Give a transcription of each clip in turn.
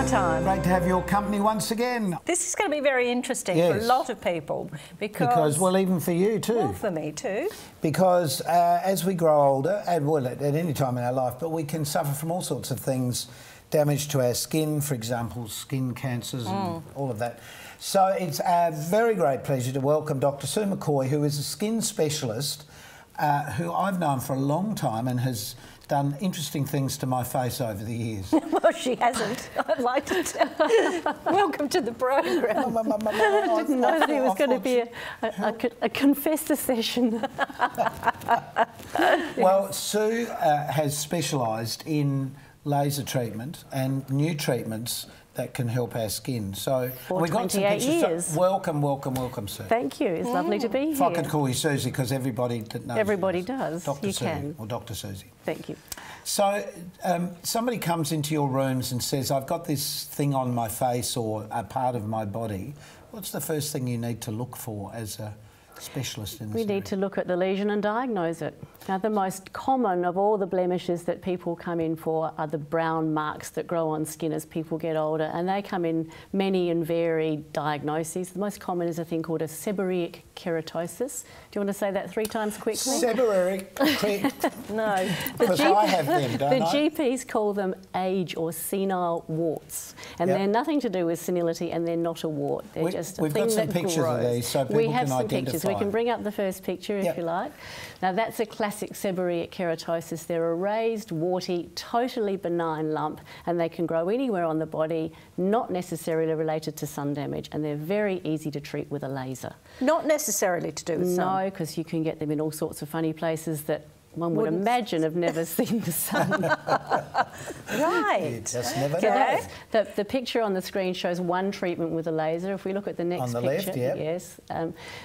our time. Great to have your company once again. This is going to be very interesting for a lot of people because... well, even for you too. Well, for me too. Because as we grow older, and well, at any time in our life, but we can suffer from all sorts of things, damage to our skin, for example, skin cancers and all of that. So it's a very great pleasure to welcome Dr. Sue McCoy, who is a skin specialist who I've known for a long time and has done interesting things to my face over the years. Well, she hasn't. I'd like to tell. Welcome to the program. I didn't know that it was going to be a confessor session. Well, Sue has specialised in laser treatment and new treatments that can help our skin. So for 28 years. So, welcome, Sue. Thank you. It's lovely to be here. If I could call you Susie, because everybody that knows everybody does. Dr. You Sue can. or Dr. Susie. Thank you. So somebody comes into your rooms and says, I've got this thing on my face or a part of my body. What's the first thing you need to look for as a specialist in this area? We need to look at the lesion and diagnose it. Now, the most common of all the blemishes that people come in for are the brown marks that grow on skin as people get older, and they come in many and varied diagnoses. The most common is a thing called a seborrheic keratosis. Do you want to say that 3 times quickly? Seborrheic. No. Because I have them, don't the I? GPs call them age or senile warts, and they're nothing to do with senility, and they're not a wart. They're just a thing that grows. We've got some pictures of these so people can identify. We have some identify. pictures. We can bring up the first picture if you like. Now, that's a classic seborrheic keratosis. They're a raised, warty, totally benign lump, and they can grow anywhere on the body, not necessarily related to sun damage, and they're very easy to treat with a laser. Not necessarily to do with sun? No, because you can get them in all sorts of funny places that one would imagine have never seen the sun. Right. You just never know. The picture on the screen shows one treatment with a laser. If we look at the next on the picture, left, yep. Yes,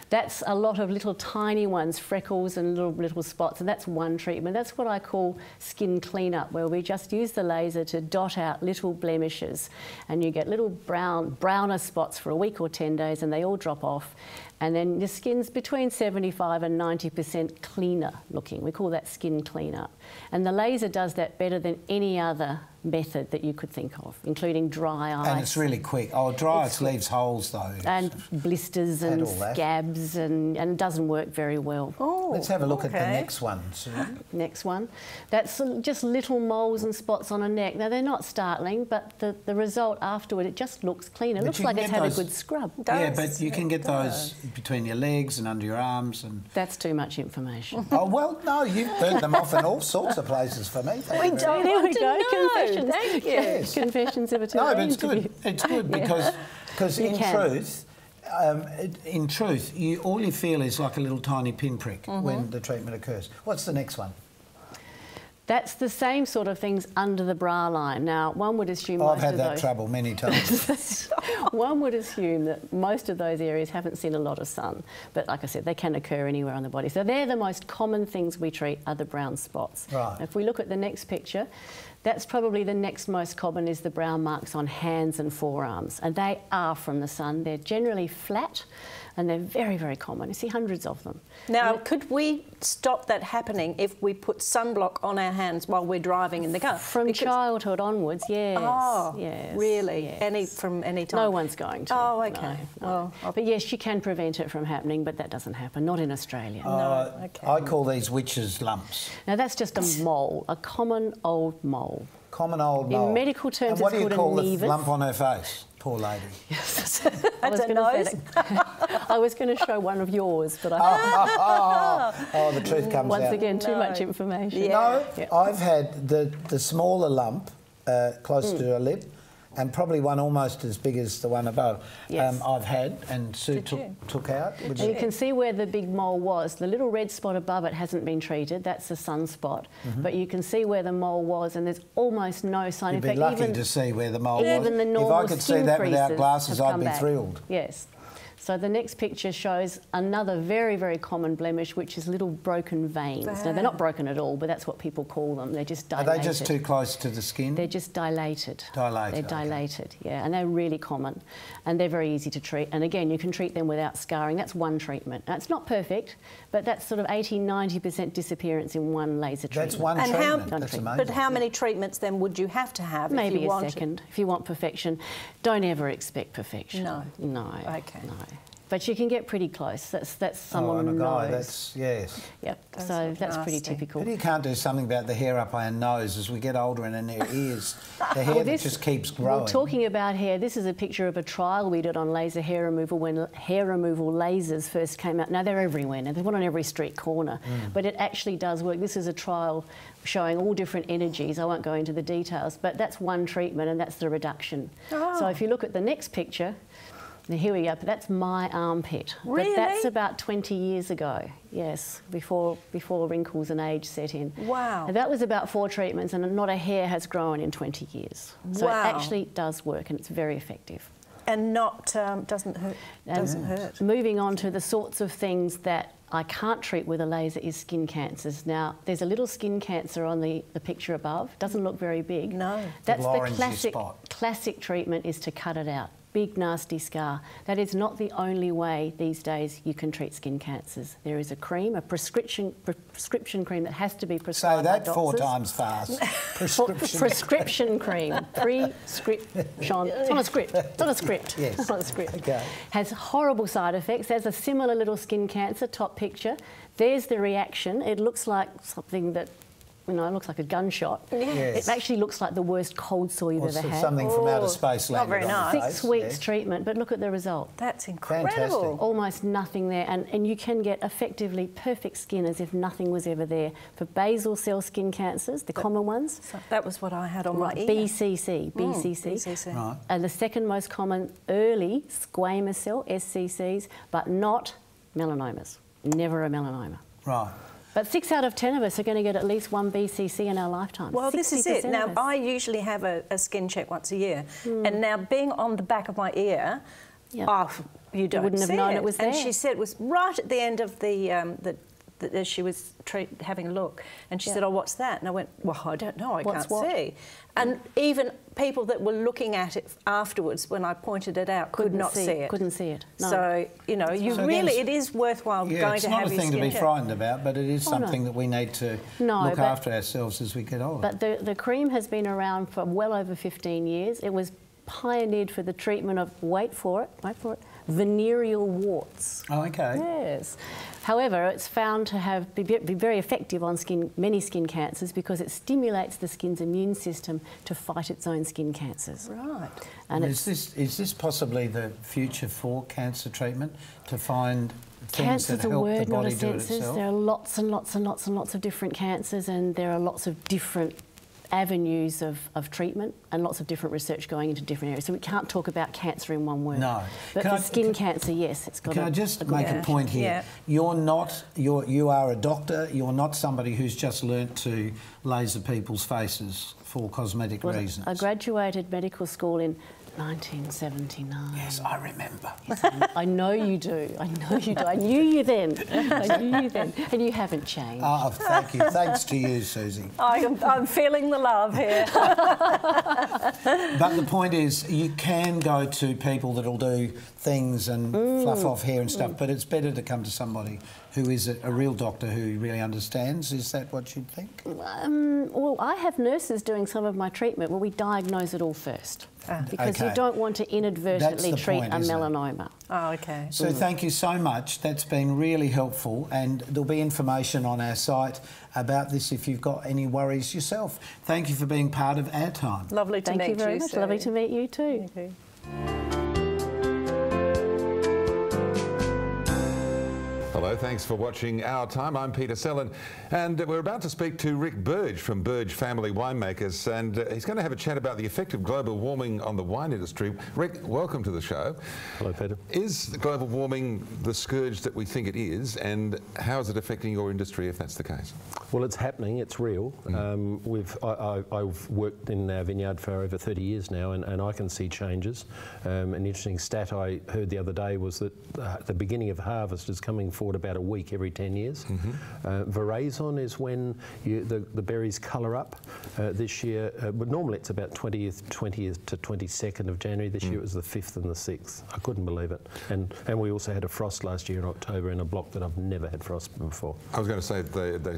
that's a lot of little tiny ones, freckles and little spots, and that's one treatment. That's what I call skin cleanup, where we just use the laser to dot out little blemishes, and you get little browner spots for a week or 10 days, and they all drop off. And then the skin's between 75 and 90% cleaner looking. We call that skin cleanup. And the laser does that better than any other method that you could think of, including dry ice. And it's really quick. Oh, dry ice leaves holes though. And blisters and scabs, and it doesn't work very well. Oh, let's have a look at the next one, Sue. Next one. That's just little moles and spots on a neck. Now, they're not startling, but the result afterward, it just looks cleaner. It looks like it's had a good scrub. Yeah, but you can get those between your legs and under your arms. And that's too much information. Oh, well, no, you've burnt them off in all sorts of places for me. We don't want to know. Confessions. Thank you. Yes. Confessions of a No, but it's good. It's good because in truth, all you feel is like a little tiny pinprick when the treatment occurs. What's the next one? That's the same sort of things under the bra line. Now, one would assume I've had that trouble many times. One would assume that most of those areas haven't seen a lot of sun, but like I said, they can occur anywhere on the body. So they're the most common things we treat are the brown spots. Right. If we look at the next picture, that's probably the next most common is the brown marks on hands and forearms, and they are from the sun. They're generally flat, and they're very, very common. You see hundreds of them. Now, could we stop that happening if we put sunblock on our hands while we're driving in the car? From childhood onwards, yes. Oh, yes, really? Yes. From any time? No one's going to. Oh, okay. No. Well, but yes, you can prevent it from happening, but that doesn't happen, not in Australia. No, okay. I call these witches' lumps. Now, that's just a mole, a common old mole. Common old mole. In medical terms, and what do you call the lump on her face? Poor lady. Yes. I I was going to show one of yours, but oh, the truth comes out. Once again, too much information. Yeah. No, I've had the smaller lump close to her lip, and probably one almost as big as the one above. Yes. I've had, and Sue took out. And you can see where the big mole was. The little red spot above it hasn't been treated. That's a sunspot. But you can see where the mole was, and there's almost no sign. You'd be lucky to see where the mole was. Even the normal if I could see that without glasses, I'd be thrilled. Yes. So the next picture shows another very, very common blemish, which is little broken veins. Now, they're not broken at all, but that's what people call them. They're just dilated. Are they just too close to the skin? They're just dilated. Dilated. They're dilated, yeah, and they're really common. And they're very easy to treat. And again, you can treat them without scarring. That's one treatment. Now, it's not perfect, but that's sort of 80–90% disappearance in one laser treatment. That's one treatment. That's amazing. But how many treatments then would you have to have? Maybe if you a second. If you want perfection, don't ever expect perfection. No. No. Okay. No. But you can get pretty close. That's someone on a guy, knows. that's, yes. Yep. So that's pretty typical. But you can't do something about the hair up our nose as we get older and in their ears. The hair that just keeps growing. Well, talking about hair, this is a picture of a trial we did on laser hair removal when hair removal lasers first came out. Now, they're everywhere now. There's one on every street corner. But it actually does work. This is a trial showing all different energies. I won't go into the details, but that's one treatment and that's the reduction. Oh. So if you look at the next picture, now here we go, but that's my armpit. Really? But that's about 20 years ago, yes, before wrinkles and age set in. Wow. And that was about 4 treatments and not a hair has grown in 20 years. So wow. it actually does work and it's very effective. And not, doesn't hurt. Doesn't hurt. Moving on to the sorts of things that I can't treat with a laser is skin cancers. Now, there's a little skin cancer on the picture above. Doesn't look very big. No. That's the classic treatment is to cut it out. Big, nasty scar. That is not the only way these days you can treat skin cancers. There is a cream, a prescription cream that has to be prescribed by doctors. Say that 4 times fast. Prescription cream. Prescription. It's on a script. It's on a script. Yes. It's on a script. Okay. Has horrible side effects. There's a similar little skin cancer, top picture. There's the reaction. It looks like something that, you know, it looks like a gunshot. Yes. It actually looks like the worst cold sore you've ever had. Something from outer space landed very on nice. the face. 6 weeks treatment, but look at the result. That's incredible. Fantastic. Almost nothing there, and you can get effectively perfect skin as if nothing was ever there. For basal cell skin cancers, the common ones. So that was what I had on my ear. BCC. BCC. And the second most common, early squamous cell, SCCs, but not melanomas. Never a melanoma. Right. But 6 out of 10 of us are going to get at least 1 BCC in our lifetime. Well, this is it. Now, of us. I usually have a skin check once a year, and now being on the back of my ear, oh, you don't wouldn't have known it was there. And she said it was right at the end of as she was having a look, and she said, "Oh, what's that?" And I went, "Well, I don't know. I can't see." And even people that were looking at it afterwards, when I pointed it out, could not see it. Couldn't see it. No. So it is worthwhile going to have your skin check. It's not a thing to be frightened about, but it is something that we need to look after ourselves as we get older. But the cream has been around for well over 15 years. It was pioneered for the treatment of, wait for it, venereal warts. Oh, okay. Yes. However, it's found to be very effective on many skin cancers because it stimulates the skin's immune system to fight its own skin cancers. Right. And is this possibly the future for cancer treatment, to find things that help the body do it itself? There are lots and lots and lots and lots of different cancers, and there are lots of different avenues of treatment and lots of different research going into different areas. So we can't talk about cancer in one word. No. But for skin cancer, yes, it's got Can I just make a point here? Yeah. You are a doctor, you're not somebody who's just learnt to laser people's faces for cosmetic reasons. I graduated medical school in 1979. Yes, I remember. I know you do. I know you do. I knew you then. I knew you then. And you haven't changed. Oh, thank you. Thanks to you, Susie. I'm feeling the love here. But the point is, you can go to people that'll do things and fluff off hair and stuff, but it's better to come to somebody who is a real doctor who really understands. Is that what you'd think? Well, I have nurses doing some of my treatment where we diagnose it all first. Because you don't want to inadvertently treat a melanoma. Oh, okay. So thank you so much. That's been really helpful, and there'll be information on our site about this if you've got any worries yourself. Thank you for being part of our time. Lovely to meet you. Thank you very much. Lovely to meet you too. Thank you. Hello. Hello, thanks for watching Our Time. I'm Peter Sellen, and we're about to speak to Rick Burge from Burge Family Winemakers, and he's going to have a chat about the effect of global warming on the wine industry. Rick, welcome to the show. Hello, Peter. Is global warming the scourge that we think it is, and how is it affecting your industry if that's the case? Well, it's happening, it's real. I've worked in our vineyard for over 30 years now, and I can see changes. An interesting stat I heard the other day was that the beginning of harvest is coming forward about a week every 10 years. Veraison is when the berries colour up. This year, but normally it's about 20th to 22nd of January. This year it was the 5th and the 6th. I couldn't believe it. And we also had a frost last year in October in a block that I've never had frost before. I was going to say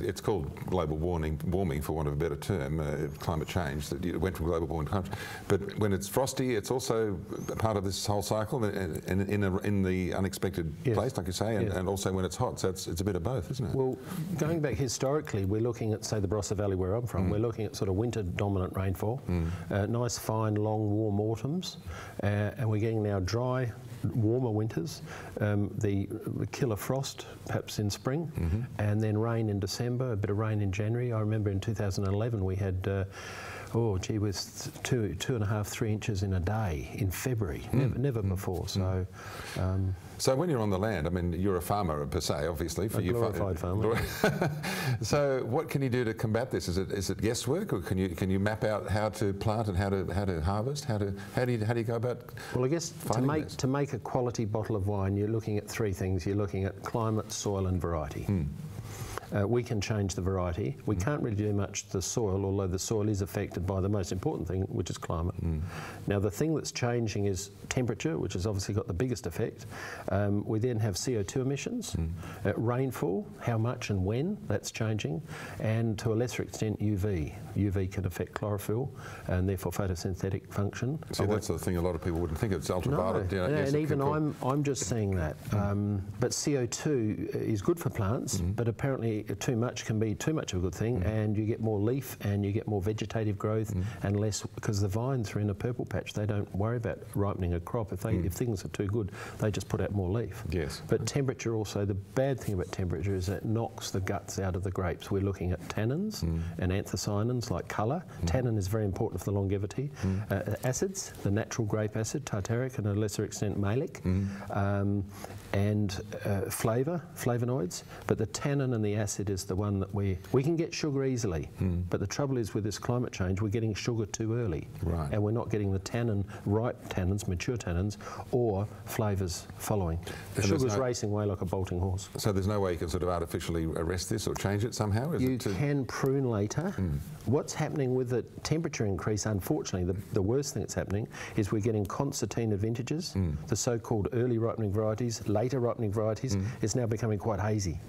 it's called global warming, for want of a better term, climate change, that it went from global warming to climate change. But when it's frosty, it's also part of this whole cycle in the unexpected place, like you say, and also when it's hot. So it's a bit of both, isn't it? Well, going back historically, we're looking at, say, the Barossa Valley where I'm from. We're looking at sort of winter-dominant rainfall, nice, fine, long, warm autumns, and we're getting now dry, warmer winters, the killer frost perhaps in spring, and then rain in December, a bit of rain in January. I remember in 2011 we had oh gee whiz, 2.5, 3 inches in a day in February. Never before. So so when you're on the land, I mean, you're a farmer per se, obviously. A glorified farmer. So what can you do to combat this? Is it guesswork, or can you map out how to plant and how to harvest? How do you go about? Well, I guess to make a quality bottle of wine, you're looking at 3 things. You're looking at climate, soil, and variety. We can change the variety. We can't really do much to the soil, although the soil is affected by the most important thing, which is climate. Now, the thing that's changing is temperature, which has obviously got the biggest effect. We then have CO2 emissions, rainfall, how much and when, that's changing, and to a lesser extent UV. UV can affect chlorophyll and therefore photosynthetic function. See, that's the thing a lot of people wouldn't think of. It's ultraviolet. No, and even I'm just seeing that. But CO2 is good for plants, but apparently too much can be too much of a good thing, and you get more leaf and you get more vegetative growth and less, because the vines are in a purple patch. They don't worry about ripening a crop. If things are too good, they just put out more leaf. Yes. But temperature also, the bad thing about temperature is it knocks the guts out of the grapes. We're looking at tannins and anthocyanins like colour. Tannin is very important for the longevity. Acids, the natural grape acid, tartaric, and to a lesser extent malic, and flavonoids. But the tannin and the acid is the one that we can get sugar easily, but the trouble is with this climate change, we're getting sugar too early, and we're not getting the tannin, ripe tannins, mature tannins, or flavours following. The sugar's racing away like a bolting horse. So there's no way you can sort of artificially arrest this or change it somehow? You can prune later. What's happening with the temperature increase, unfortunately, the worst thing that's happening is we're getting concertina vintages, the so-called early ripening varieties, later ripening varieties, is now becoming quite hazy.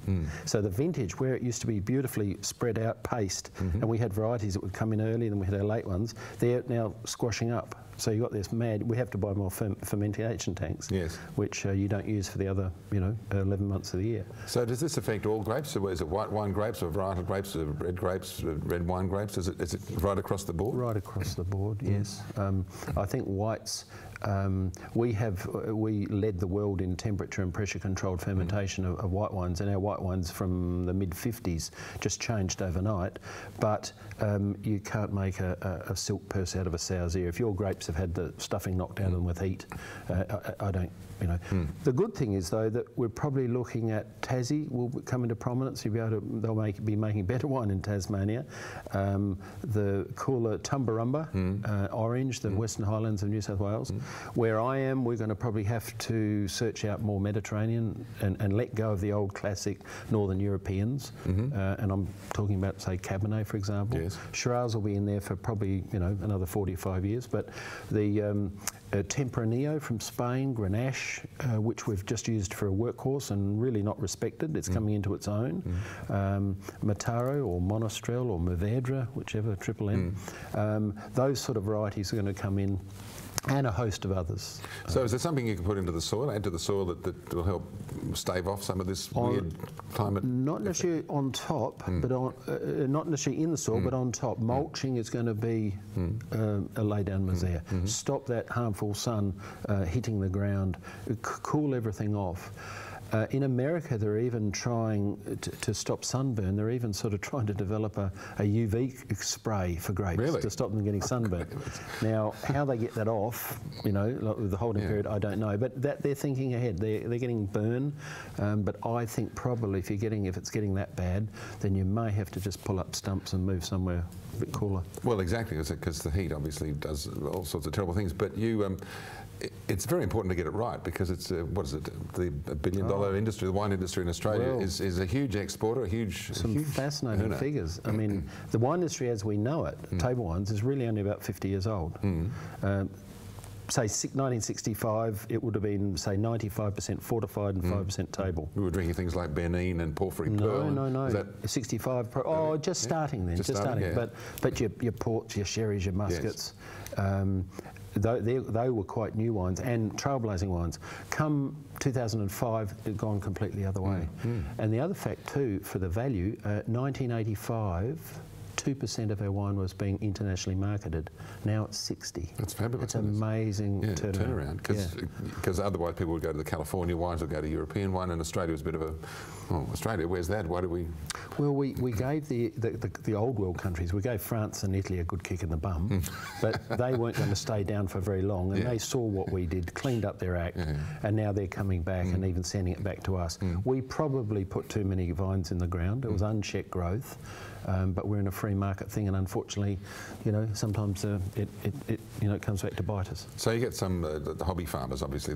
So the vintage, where it used to be beautifully spread out, paced, and we had varieties that would come in early, then we had our late ones, they're now squashing up. So you've got this we have to buy more fermentation tanks, which you don't use for the other, 11 months of the year. So does this affect all grapes? Or is it white wine grapes or varietal grapes or red wine grapes? Is it right across the board? Right across the board, yes. I think whites, we led the world in temperature and pressure controlled fermentation of white wines, and our white wines from the mid-50s just changed overnight. But you can't make a silk purse out of a sow's ear. If your grapes have had the stuffing knocked out of them with heat, I don't. The good thing is, though, that we're probably looking at Tassie will come into prominence. They'll be making better wine in Tasmania. The cooler Tumbarumba orange, the Western Highlands of New South Wales. Where I am, we're going to probably have to search out more Mediterranean and let go of the old classic Northern Europeans. And I'm talking about, say, Cabernet, for example. Shiraz will be in there for probably another 45 years. But the Tempranillo from Spain, Grenache, which we've just used for a workhorse and really not respected. It's coming into its own. Mataro or Monastrell or Mourvedre, whichever, triple M. Those sort of varieties are going to come in, and a host of others. So is there something you can put into the soil, add to the soil that will help stave off some of this weird climate? Not necessarily on top, but on, not necessarily in the soil, but on top. Mulching is going to be a lay-down misere. Stop that harmful sun hitting the ground, cool everything off. In America, they're even trying to stop sunburn. They're even sort of trying to develop a UV spray for grapes to stop them getting sunburn. Now, how they get that off, you know, like with the holding period, I don't know. But that they're thinking ahead. They're getting burn. But I think probably if it's getting that bad, then you may have to just pull up stumps and move somewhere a bit cooler. Well, exactly, because the heat obviously does all sorts of terrible things. But you. It's very important to get it right because it's what is it? The billion-dollar industry, the wine industry in Australia is a huge exporter, Some fascinating figures. I mean, the wine industry as we know it, table wines, is really only about 50 years old. Say 1965, it would have been say 95% fortified and 5% table. We were drinking things like Benin and Porphyry Pearl. No. 65. Just starting then. Just starting. Yeah. But your ports, your sherrys, your muskets. They were quite new wines and trailblazing wines. Come 2005, it had gone completely the other way. And the other fact too, for the value, 1985, 2% of our wine was being internationally marketed. Now it's 60. That's fabulous. It's amazing turnaround. Because otherwise people would go to the California wines or go to European wine, and Australia was a bit of a, Australia, where's that? Why do we? Well, we gave the old world countries, we gave France and Italy a good kick in the bum, but they weren't going to stay down for very long, and they saw what we did, cleaned up their act, and now they're coming back and even sending it back to us. We probably put too many vines in the ground. It was unchecked growth. But we're in a free market thing, and unfortunately, you know, sometimes it comes back to bite us. So you get some the hobby farmers. Obviously,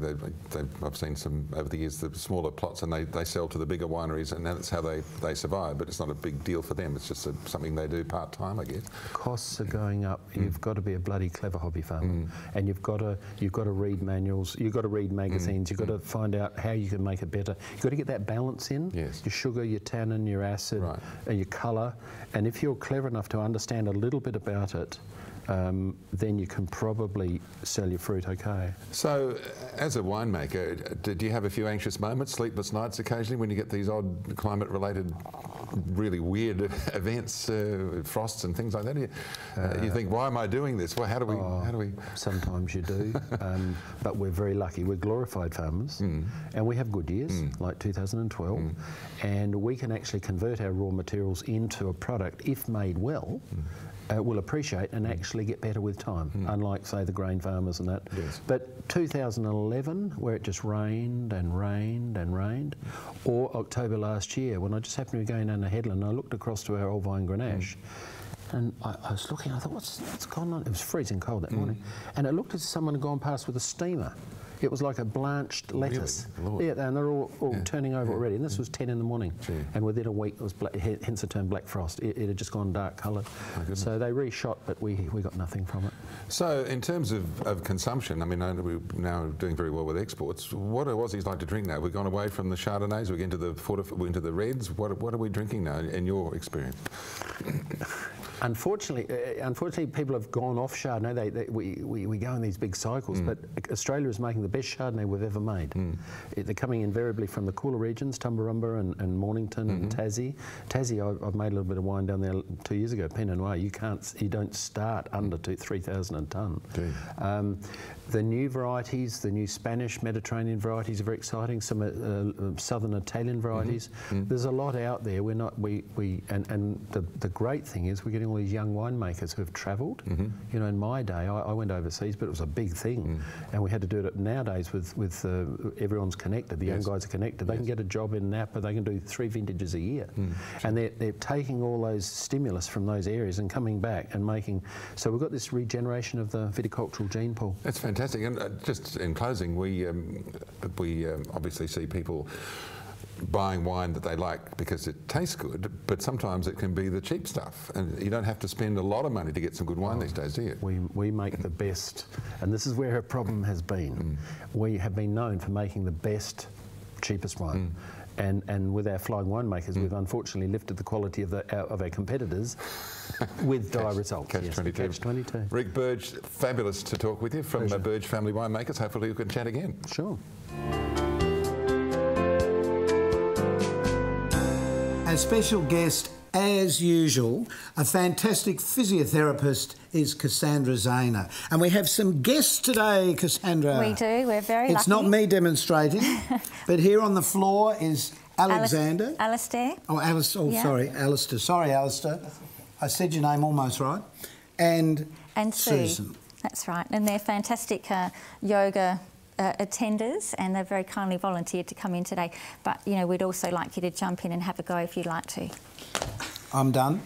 I've seen some over the years, the smaller plots, and they sell to the bigger wineries, and that's how they survive. But it's not a big deal for them. It's just something they do part time, I guess. Costs are going up. You've got to be a bloody clever hobby farmer, and you've got to read manuals. You've got to read magazines. You've got to find out how you can make it better. You've got to get that balance in. Yes. Your sugar, your tannin, your acid, and your colour. And if you're clever enough to understand a little bit about it, then you can probably sell your fruit okay. So, as a winemaker, do you have a few anxious moments, sleepless nights occasionally when you get these odd climate-related, really weird events, frosts and things like that? You think, why am I doing this? Well, how do we? Sometimes you do, but we're very lucky. We're glorified farmers, and we have good years, like 2012, and we can actually convert our raw materials into a product, if made well, will appreciate and actually get better with time, unlike, say, the grain farmers and that. Yes. But 2011, where it just rained and rained and rained, or October last year, when I just happened to be going down the headland, and I looked across to our old vine Grenache, and I was looking, I thought, what's gone on? It was freezing cold that morning, and it looked as if someone had gone past with a steamer. It was like a blanched lettuce. Really? Yeah, and they're all turning over already. And this was 10 in the morning. And within a week, it was hence the term black frost. It had just gone dark coloured. So they reshot, but we got nothing from it. So in terms of consumption, I mean, we're now doing very well with exports. What do Aussies like to drink now? We've gone away from the Chardonnays, we're into the reds. What are we drinking now, in your experience? Unfortunately, people have gone off Chardonnay. We go in these big cycles, but Australia is making the best Chardonnay we've ever made. They're coming invariably from the cooler regions, Tumbarumba and Mornington and Tassie. Tassie, I've made a little bit of wine down there 2 years ago, Pinot Noir. You don't start under 3,000 a tonne. The new varieties, the new Spanish Mediterranean varieties are very exciting. Some southern Italian varieties. There's a lot out there. The great thing is we're getting all these young winemakers who have travelled. You know, in my day, I went overseas, but it was a big thing, and we had to do it nowadays with everyone's connected. The young guys are connected. They can get a job in Napa. They can do 3 vintages a year, and they're taking all those stimulus from those areas and coming back and making. So we've got this regeneration of the viticultural gene pool. That's fantastic. And just in closing, we obviously see people buying wine that they like because it tastes good, but sometimes it can be the cheap stuff, and you don't have to spend a lot of money to get some good wine these days, do you? We make the best, and this is where our problem has been. We have been known for making the best, cheapest wine. And with our flying winemakers, we've unfortunately lifted the quality of our competitors with dire results. Catch-22. Rick Burge, fabulous to talk with you from Burge Family Winemakers. Hopefully we can chat again. Sure. Our special guest as usual, a fantastic physiotherapist is Cassandra Zaina. And we have some guests today, Cassandra. We do, we're very lucky. It's not me demonstrating, but here on the floor is Alexander. Alistair. Oh, Alistair. Oh, yeah. Sorry, Alistair. Sorry, Alistair. I said your name almost right. And Susan. That's right. And they're fantastic yoga attenders, and they've very kindly volunteered to come in today. But, you know, we'd also like you to jump in and have a go if you'd like to. I'm done.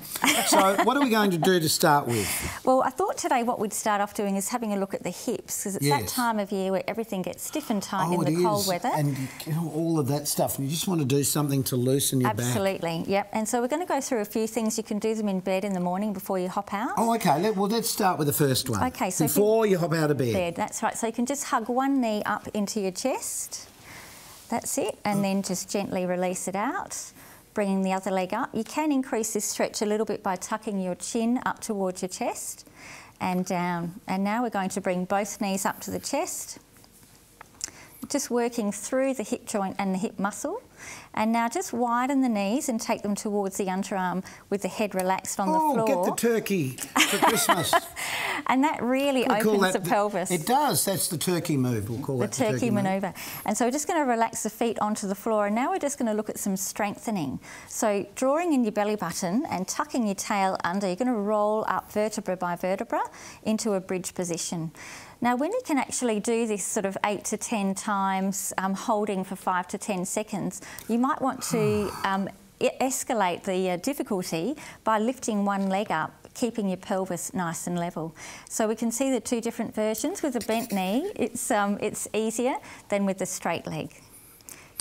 So what are we going to do to start with? Well, I thought today what we'd start off doing is having a look at the hips, because it's that time of year where everything gets stiff and tight in the cold weather. And you know, all of that stuff, and you just want to do something to loosen your back. Absolutely, yep. And so we're going to go through a few things. You can do them in bed in the morning before you hop out. Oh, okay. Well, let's start with the first one. Okay, so before you hop out of bed. That's right. So you can just hug one knee up into your chest. That's it. And then just gently release it out. Bringing the other leg up. You can increase this stretch a little bit by tucking your chin up towards your chest and down. And now we're going to bring both knees up to the chest, just working through the hip joint and the hip muscle. And now just widen the knees and take them towards the underarm with the head relaxed on the floor. Oh, get the turkey for Christmas. And that really opens the pelvis. It does. That's the turkey move. We'll call it the turkey manoeuvre. And so we're just going to relax the feet onto the floor. And now we're just going to look at some strengthening. So drawing in your belly button and tucking your tail under, you're going to roll up vertebra by vertebra into a bridge position. Now, when you can actually do this sort of 8 to 10 times, holding for 5 to 10 seconds, you might want to escalate the difficulty by lifting one leg up, keeping your pelvis nice and level. So we can see the two different versions. With a bent knee, it's easier than with the straight leg.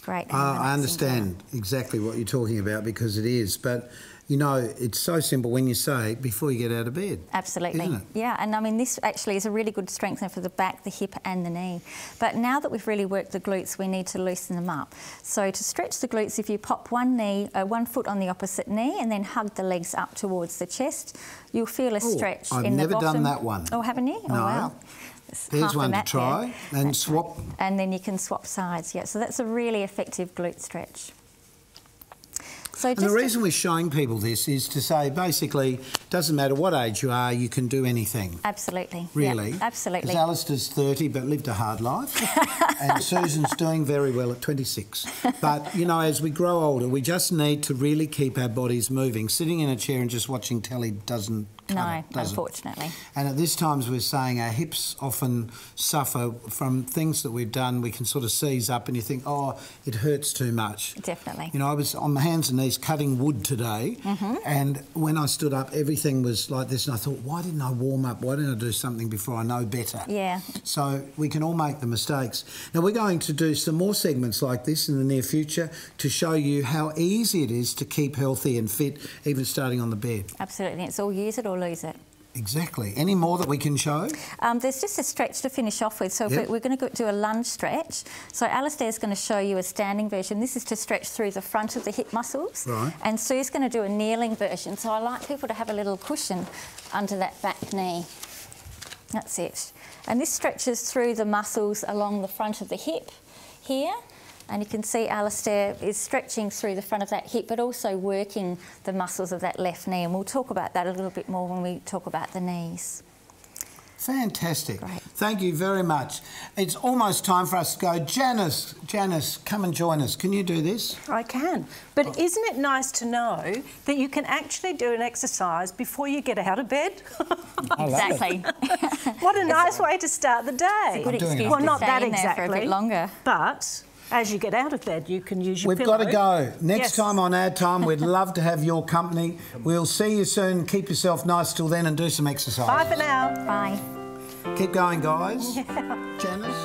Great. I understand exactly what you're talking about, because it is, but you know, it's so simple when you say before you get out of bed. Absolutely. Isn't it? Yeah, and I mean, this actually is a really good strengthener for the back, the hip and the knee. But now that we've really worked the glutes, we need to loosen them up. So to stretch the glutes, if you pop one foot on the opposite knee and then hug the legs up towards the chest, you'll feel a stretch in the bottom. I've never done that one. Oh, haven't you? No. Oh, wow. There's one to try. And swap. Right. And then you can swap sides, yeah. So that's a really effective glute stretch. So and the reason we're showing people this is to say, basically, doesn't matter what age you are, you can do anything. Absolutely. Really? Yeah, absolutely. Because Alistair's 30 but lived a hard life, and Susan's doing very well at 26. But, you know, as we grow older, we just need to really keep our bodies moving. Sitting in a chair and just watching telly doesn't cut it, does unfortunately. It? And at this time, as we're saying, our hips often suffer from things that we've done. We can sort of seize up and you think, oh, it hurts too much. Definitely. You know, I was on my hands and knees cutting wood today, and when I stood up, everything was like this, and I thought, why didn't I warm up? Why didn't I do something before I know better? Yeah. So we can all make the mistakes. Now, we're going to do some more segments like this in the near future to show you how easy it is to keep healthy and fit, even starting on the bed. Absolutely. It's all use it or lose it. Exactly. Any more that we can show? There's just a stretch to finish off with. So we're going to do a lunge stretch. So Alistair's going to show you a standing version. This is to stretch through the front of the hip muscles. Right. And Sue's going to do a kneeling version. So I like people to have a little cushion under that back knee. That's it. And this stretches through the muscles along the front of the hip here. And you can see Alistair is stretching through the front of that hip, but also working the muscles of that left knee. And we'll talk about that a little bit more when we talk about the knees. Fantastic. Great. Thank you very much. It's almost time for us to go. Janice, come and join us. Can you do this? I can. But isn't it nice to know that you can actually do an exercise before you get out of bed? Exactly. What a nice way to start the day. It's a good excuse well, to not stay that in there exactly, for a bit longer. But as you get out of bed, you can use your pillow. We've got to go. Next time on Ad Time, we'd love to have your company. We'll see you soon. Keep yourself nice till then and do some exercise. Bye for now. Bye. Keep going, guys. Janice?